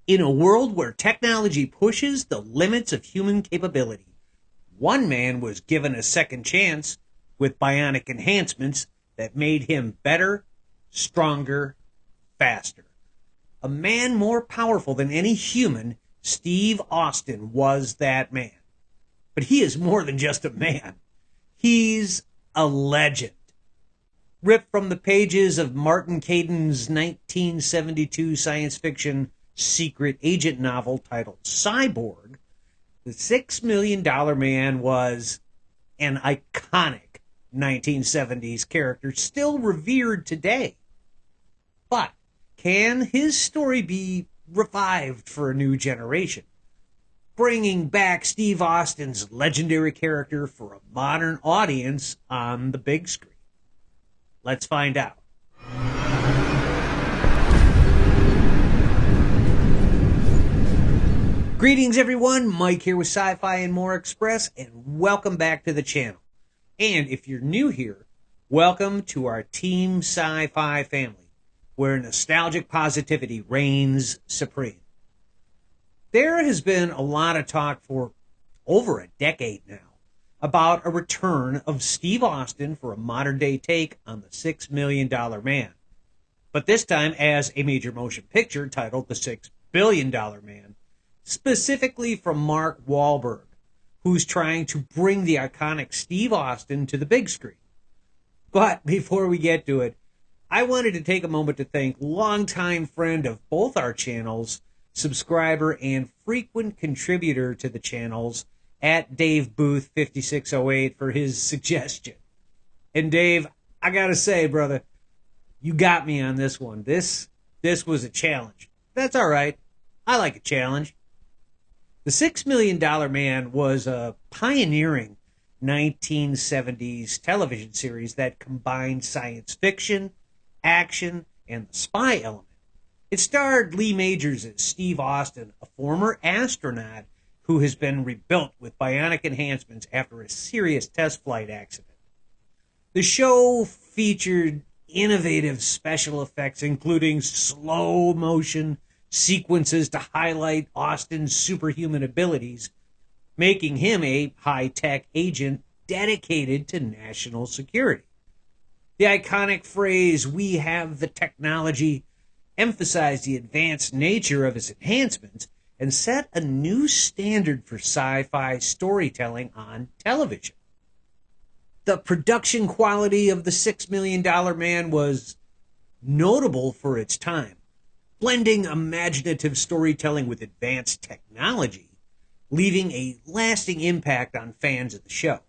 In a world where technology pushes the limits of human capability, one man was given a second chance with bionic enhancements that made him better, stronger, faster. A man more powerful than any human, Steve Austin was that man. But he is more than just a man. He's a legend. Ripped from the pages of Martin Caden's 1972 science fiction secret agent novel titled Cyborg, the $6 Million Man was an iconic 1970s character still revered today. But can his story be revived for a new generation, bringing back Steve Austin's legendary character for a modern audience on the big screen? Let's find out. Greetings, everyone. Mike here with Sci-Fi and More Express, and welcome back to the channel. And if you're new here, welcome to our Team Sci-Fi family, where nostalgic positivity reigns supreme. There has been a lot of talk for over a decade now about a return of Steve Austin for a modern-day take on the $6 Million Man, but this time as a major motion picture titled The $6 Billion Man, specifically from Mark Wahlberg, who's trying to bring the iconic Steve Austin to the big screen. But before we get to it, I wanted to take a moment to thank longtime friend of both our channels, subscriber and frequent contributor to the channels, at Dave Booth 5608 for his suggestion. And Dave, I gotta say, brother, you got me on this one. This was a challenge. That's all right. I like a challenge. The $6 Million Man was a pioneering 1970s television series that combined science fiction, action, and the spy element. It starred Lee Majors as Steve Austin, a former astronaut who has been rebuilt with bionic enhancements after a serious test flight accident. The show featured innovative special effects, including slow motion sequences to highlight Austin's superhuman abilities, making him a high-tech agent dedicated to national security. The iconic phrase, "we have the technology," emphasized the advanced nature of his enhancements and set a new standard for sci-fi storytelling on television. The production quality of the $6 Million Man was notable for its time, blending imaginative storytelling with advanced technology, leaving a lasting impact on fans of the show.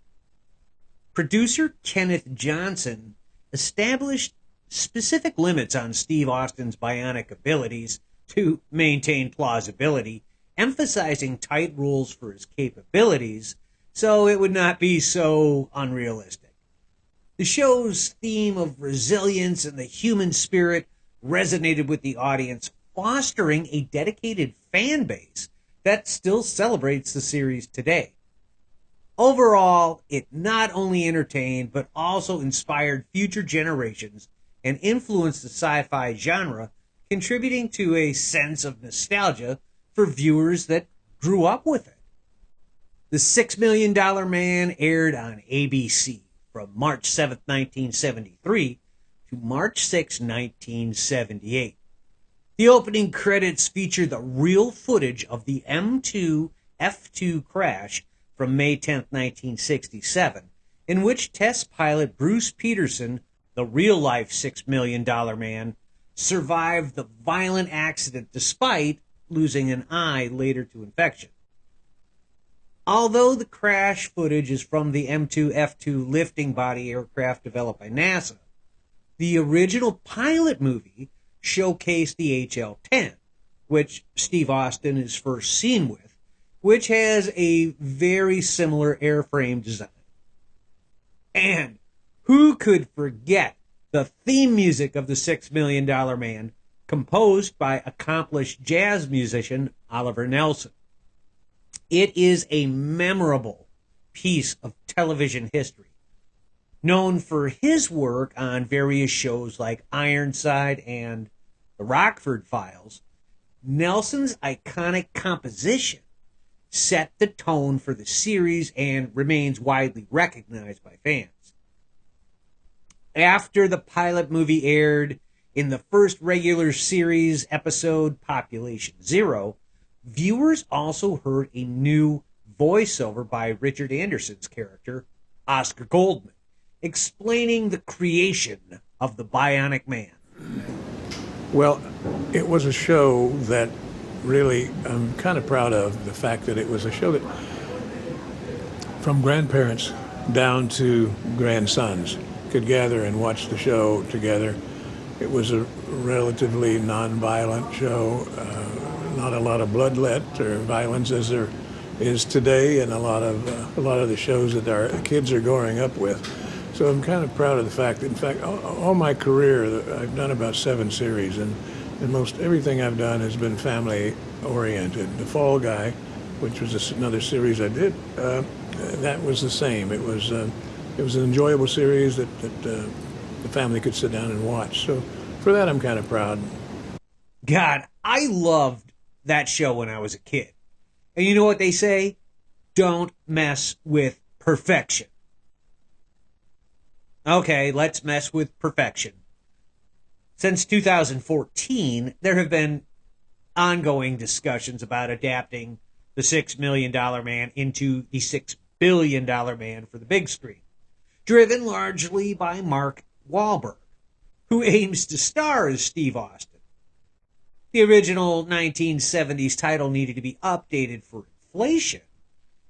Producer Kenneth Johnson established specific limits on Steve Austin's bionic abilities to maintain plausibility, emphasizing tight rules for his capabilities so it would not be so unrealistic. The show's theme of resilience and the human spirit resonated with the audience, fostering a dedicated fan base that still celebrates the series today. Overall, it not only entertained, but also inspired future generations and influenced the sci-fi genre, contributing to a sense of nostalgia for viewers that grew up with it. The $6 Million Man aired on ABC from March 7, 1973 to March 6, 1978. The opening credits feature the real footage of the M2 F2 crash from May 10, 1967, in which test pilot Bruce Peterson, the real-life $6 Million Man, survived the violent accident despite losing an eye later to infection. Although the crash footage is from the M2 F2 lifting body aircraft developed by NASA, the original pilot movie showcased the HL-10, which Steve Austin is first seen with, which has a very similar airframe design. And who could forget the theme music of the $6 Million Man, composed by accomplished jazz musician Oliver Nelson? It is a memorable piece of television history. Known for his work on various shows like Ironside and The Rockford Files, Nelson's iconic composition set the tone for the series and remains widely recognized by fans. After the pilot movie aired in the first regular series episode, Population Zero, viewers also heard a new voiceover by Richard Anderson's character, Oscar Goldman, explaining the creation of the bionic man. Well, it was a show that really I'm kind of proud of the fact that it was a show that from grandparents down to grandsons could gather and watch the show together. It was a relatively non-violent show, not a lot of bloodlet or violence as there is today, and a lot of the shows that our kids are growing up with. So I'm kind of proud of the fact that, in fact, all my career, I've done about 7 series, and most everything I've done has been family-oriented. The Fall Guy, which was another series I did, that was the same. It was an enjoyable series that the family could sit down and watch. So for that, I'm kind of proud. God, I loved that show when I was a kid. And you know what they say? Don't mess with perfection. Okay, let's mess with perfection. Since 2014, there have been ongoing discussions about adapting the $6 Million Man into the $6 billion man for the big screen, driven largely by Mark Wahlberg, who aims to star as Steve Austin. The original 1970s title needed to be updated for inflation,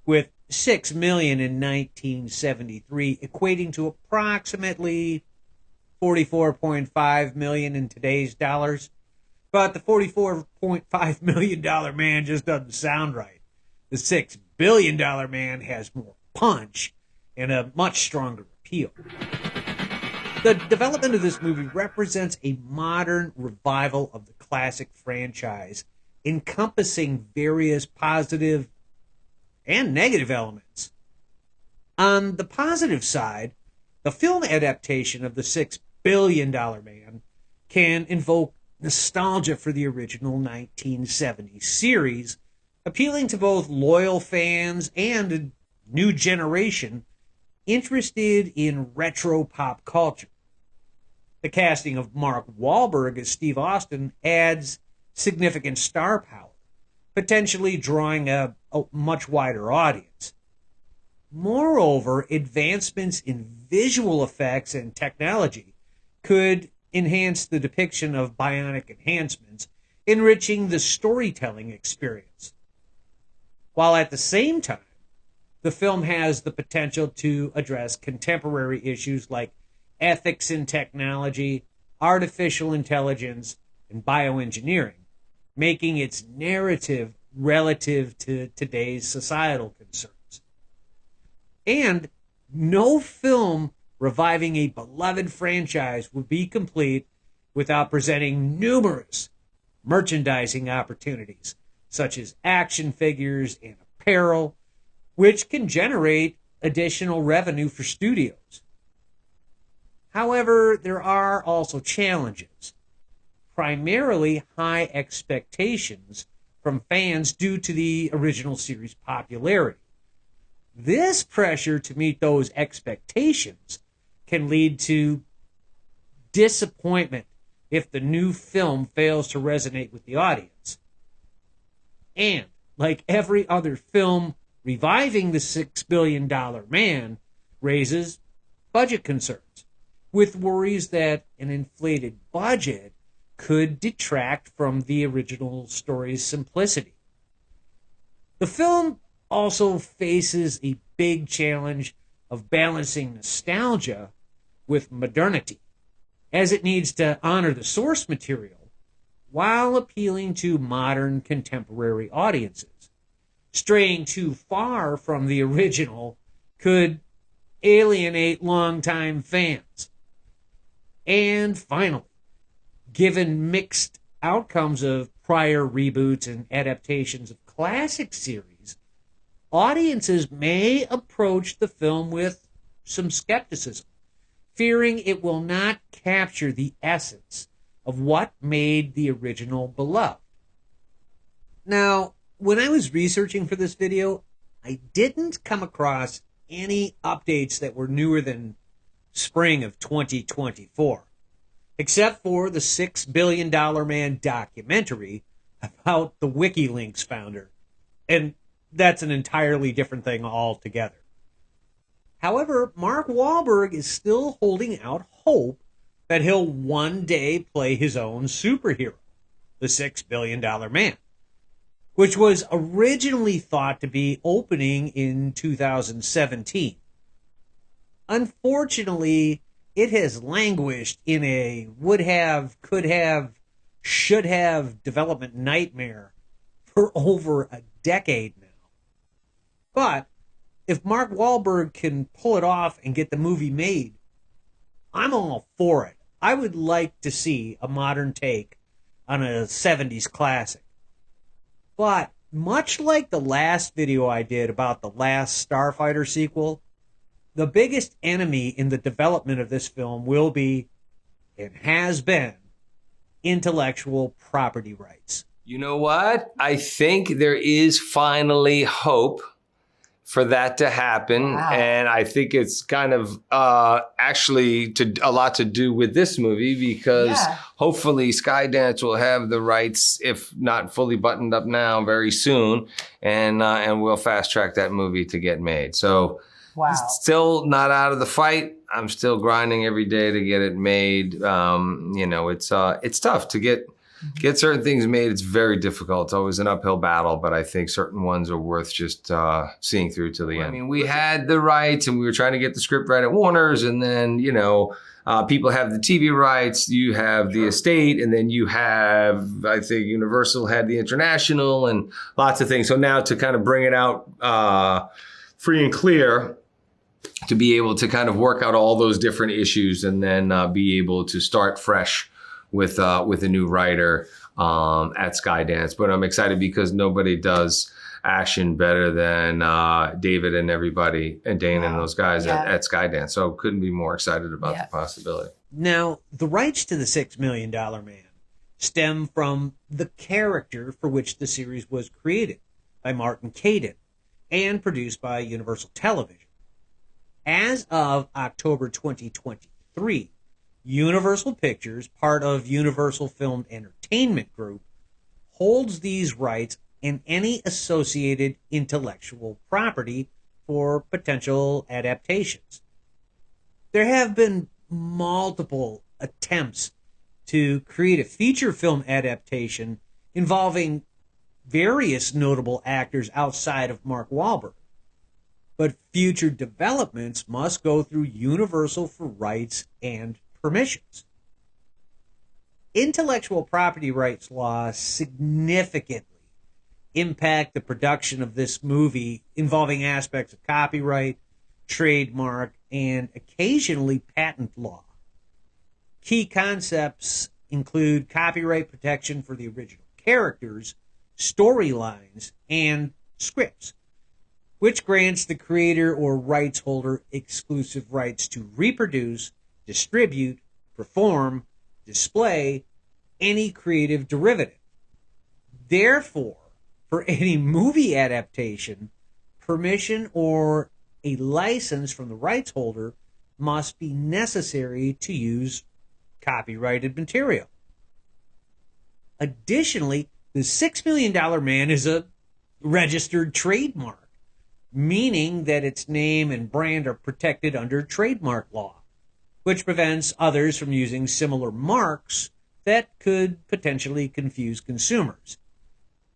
with $6 million in 1973 equating to approximately $44.5 million in today's dollars. But the $44.5 million man just doesn't sound right. The $6 billion man has more punch and a much stronger appeal. The development of this movie represents a modern revival of the classic franchise, encompassing various positive and negative elements. On the positive side, the film adaptation of the $6 billion man can invoke nostalgia for the original 1970s series, appealing to both loyal fans and a new generation interested in retro pop culture. The casting of Mark Wahlberg as Steve Austin adds significant star power, potentially drawing a much wider audience. Moreover, advancements in visual effects and technology could enhance the depiction of bionic enhancements, enriching the storytelling experience. While at the same time, the film has the potential to address contemporary issues like ethics in technology, artificial intelligence, and bioengineering, making its narrative relative to today's societal concerns. And no film reviving a beloved franchise would be complete without presenting numerous merchandising opportunities, such as action figures and apparel, which can generate additional revenue for studios. However, there are also challenges, primarily high expectations from fans due to the original series' popularity. This pressure to meet those expectations can lead to disappointment if the new film fails to resonate with the audience. And, like every other film reviving the $6 billion man, raises budget concerns, with worries that an inflated budget could detract from the original story's simplicity. The film also faces a big challenge of balancing nostalgia with modernity, as it needs to honor the source material while appealing to modern contemporary audiences. Straying too far from the original could alienate longtime fans. And finally, given mixed outcomes of prior reboots and adaptations of classic series, audiences may approach the film with some skepticism, fearing it will not capture the essence of what made the original beloved. Now, when I was researching for this video, I didn't come across any updates that were newer than spring of 2024, except for the $6 billion Man documentary about the WikiLeaks founder. And that's an entirely different thing altogether. However, Mark Wahlberg is still holding out hope that he'll one day play his own superhero, the $6 billion Man, which was originally thought to be opening in 2017. Unfortunately, it has languished in a would have, could have, should have development nightmare for over a decade now. But if Mark Wahlberg can pull it off and get the movie made, I'm all for it. I would like to see a modern take on a 70s classic. But much like the last video I did about the last Starfighter sequel, the biggest enemy in the development of this film will be, and has been, intellectual property rights. You know what? I think there is finally hope for that to happen. Wow. And I think it's kind of actually a lot to do with this movie, because hopefully Skydance will have the rights, if not fully buttoned up now, very soon. And we'll fast track that movie to get made. So still not out of the fight. I'm still grinding every day to get it made. It's tough to get certain things made. It's very difficult. It's always an uphill battle, but I think certain ones are worth just seeing through to the end. I mean, we had the rights and we were trying to get the script right at Warner's, and then, people have the TV rights, you have the estate, and then you have, I think Universal had the international and lots of things. So now to kind of bring it out free and clear, to be able to kind of work out all those different issues and then be able to start fresh with a new writer at Skydance. But I'm excited because nobody does action better than David and everybody, and Dana and those guys at Skydance. So couldn't be more excited about the possibility. Now, the rights to the $6 Million Man stem from the character for which the series was created by Martin Caidin and produced by Universal Television. As of October 2023, Universal Pictures, part of Universal Film Entertainment Group, holds these rights and any associated intellectual property for potential adaptations. There have been multiple attempts to create a feature film adaptation involving various notable actors outside of Mark Wahlberg. But future developments must go through Universal for rights and permissions. Intellectual property rights laws significantly impact the production of this movie, involving aspects of copyright, trademark, and occasionally patent law. Key concepts include copyright protection for the original characters, storylines, and scripts, which grants the creator or rights holder exclusive rights to reproduce, distribute, perform, display any creative derivative. Therefore, for any movie adaptation, permission or a license from the rights holder must be necessary to use copyrighted material. Additionally, the $6 Million Man is a registered trademark, meaning that its name and brand are protected under trademark law, which prevents others from using similar marks that could potentially confuse consumers.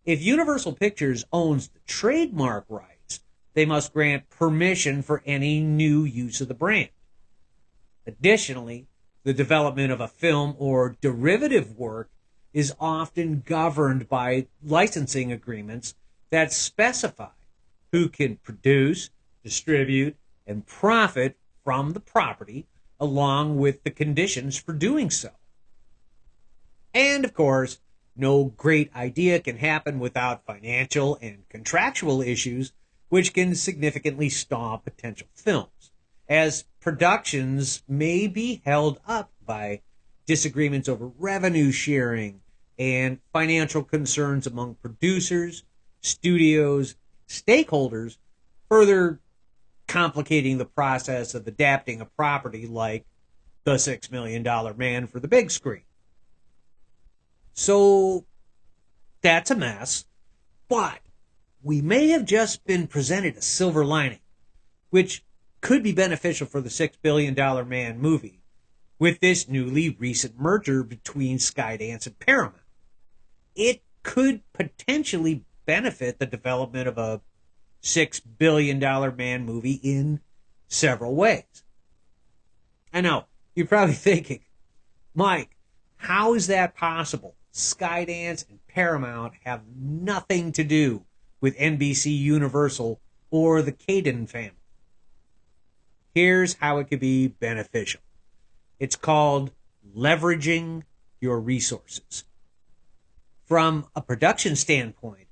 If Universal Pictures owns the trademark rights, they must grant permission for any new use of the brand. Additionally, the development of a film or derivative work is often governed by licensing agreements that specify who can produce, distribute, and profit from the property, along with the conditions for doing so. And, of course, no great idea can happen without financial and contractual issues, which can significantly stall potential films, as productions may be held up by disagreements over revenue sharing and financial concerns among producers, studios, stakeholders, further complicating the process of adapting a property like The $6 Million Man for the big screen. So that's a mess, but we may have just been presented a silver lining, which could be beneficial for the $6 Billion Man movie with this newly recent merger between Skydance and Paramount. It could potentially benefit the development of a $6 billion man movie in several ways. I know, you're probably thinking, Mike, how is that possible? Skydance and Paramount have nothing to do with NBC Universal or the Caden family. Here's how it could be beneficial. It's called leveraging your resources. From a production standpoint,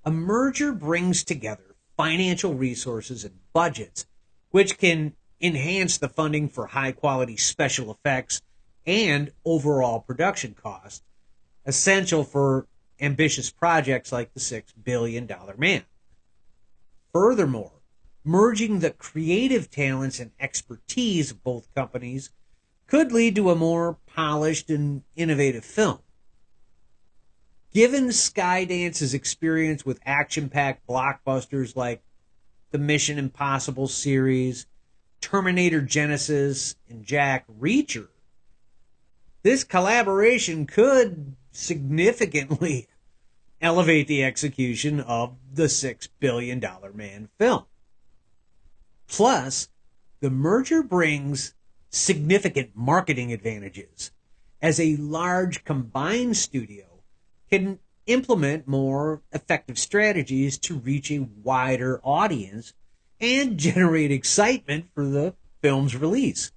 a merger brings together financial resources and budgets, which can enhance the funding for high-quality special effects and overall production costs, essential for ambitious projects like the $6 Billion Man. Furthermore, merging the creative talents and expertise of both companies could lead to a more polished and innovative film. Given Skydance's experience with action-packed blockbusters like the Mission Impossible series, Terminator Genesis, and Jack Reacher, this collaboration could significantly elevate the execution of the $6 Billion Man film. Plus, the merger brings significant marketing advantages, as a large combined studio can implement more effective strategies to reach a wider audience and generate excitement for the film's release.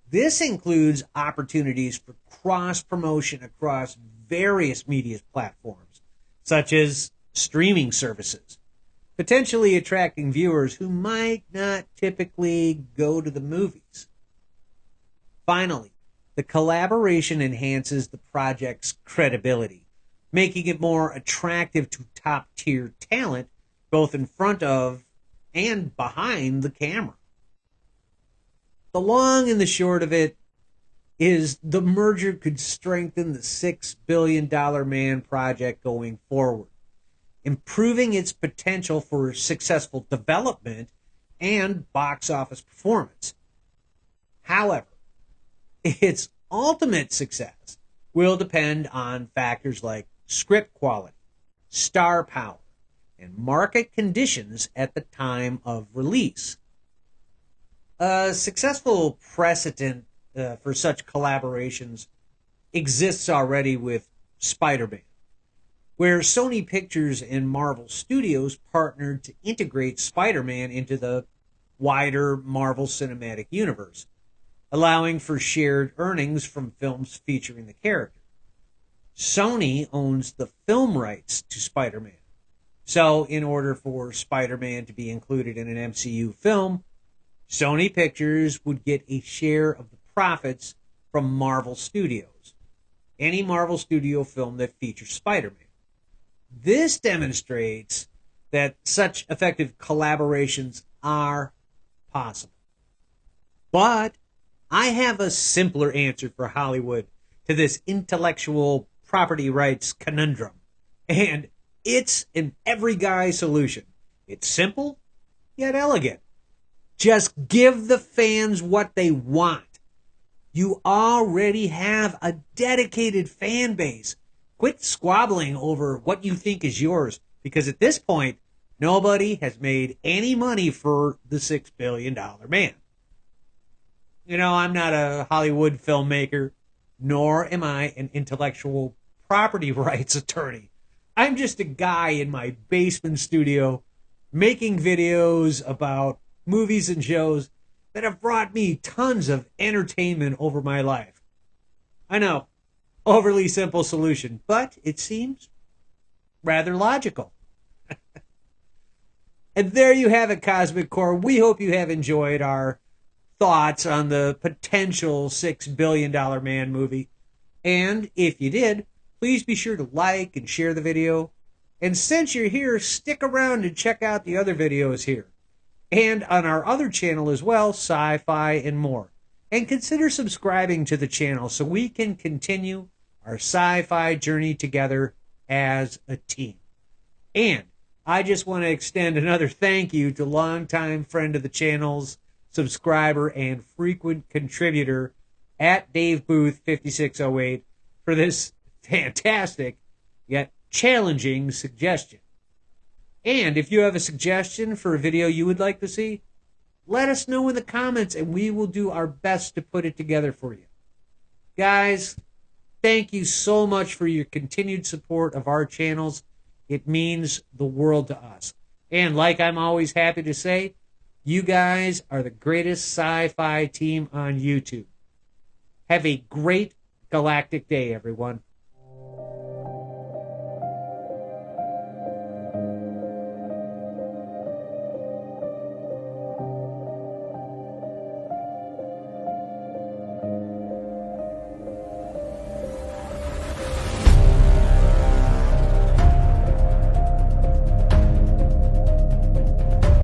This includes opportunities for cross-promotion across various media platforms, such as streaming services, potentially attracting viewers who might not typically go to the movies. Finally, the collaboration enhances the project's credibility, making it more attractive to top-tier talent, both in front of and behind the camera. The long and the short of it is the merger could strengthen the $6 Billion Man project going forward, improving its potential for successful development and box office performance. However, its ultimate success will depend on factors like script quality, star power, and market conditions at the time of release. A successful precedent for such collaborations exists already with Spider-Man, where Sony Pictures and Marvel Studios partnered to integrate Spider-Man into the wider Marvel Cinematic Universe, allowing for shared earnings from films featuring the character. Sony owns the film rights to Spider-Man, so in order for Spider-Man to be included in an MCU film, Sony Pictures would get a share of the profits from Marvel Studios, any Marvel Studio film that features Spider-Man. This demonstrates that such effective collaborations are possible. But I have a simpler answer for Hollywood to this intellectual property rights conundrum, and it's an every guy solution. It's simple, yet elegant. Just give the fans what they want. You already have a dedicated fan base. Quit squabbling over what you think is yours, because at this point, nobody has made any money for the $6 Billion Man. You know, I'm not a Hollywood filmmaker, nor am I an intellectual property rights attorney. I'm just a guy in my basement studio making videos about movies and shows that have brought me tons of entertainment over my life. I know, overly simple solution, but it seems rather logical. And there you have it, Cosmic Core. We hope you have enjoyed our thoughts on the potential $6 Billion Man movie. And if you did, please be sure to like and share the video. And since you're here, stick around and check out the other videos here. And on our other channel as well, Sci-Fi and More. And consider subscribing to the channel so we can continue our sci-fi journey together as a team. And I just want to extend another thank you to longtime friend of the channel's subscriber and frequent contributor at Dave Booth 5608 for this fantastic yet challenging suggestion. And if you have a suggestion for a video you would like to see, let us know in the comments and we will do our best to put it together for you. Guys, thank you so much for your continued support of our channels. It means the world to us. And like I'm always happy to say, you guys are the greatest sci-fi team on YouTube. Have a great galactic day, everyone.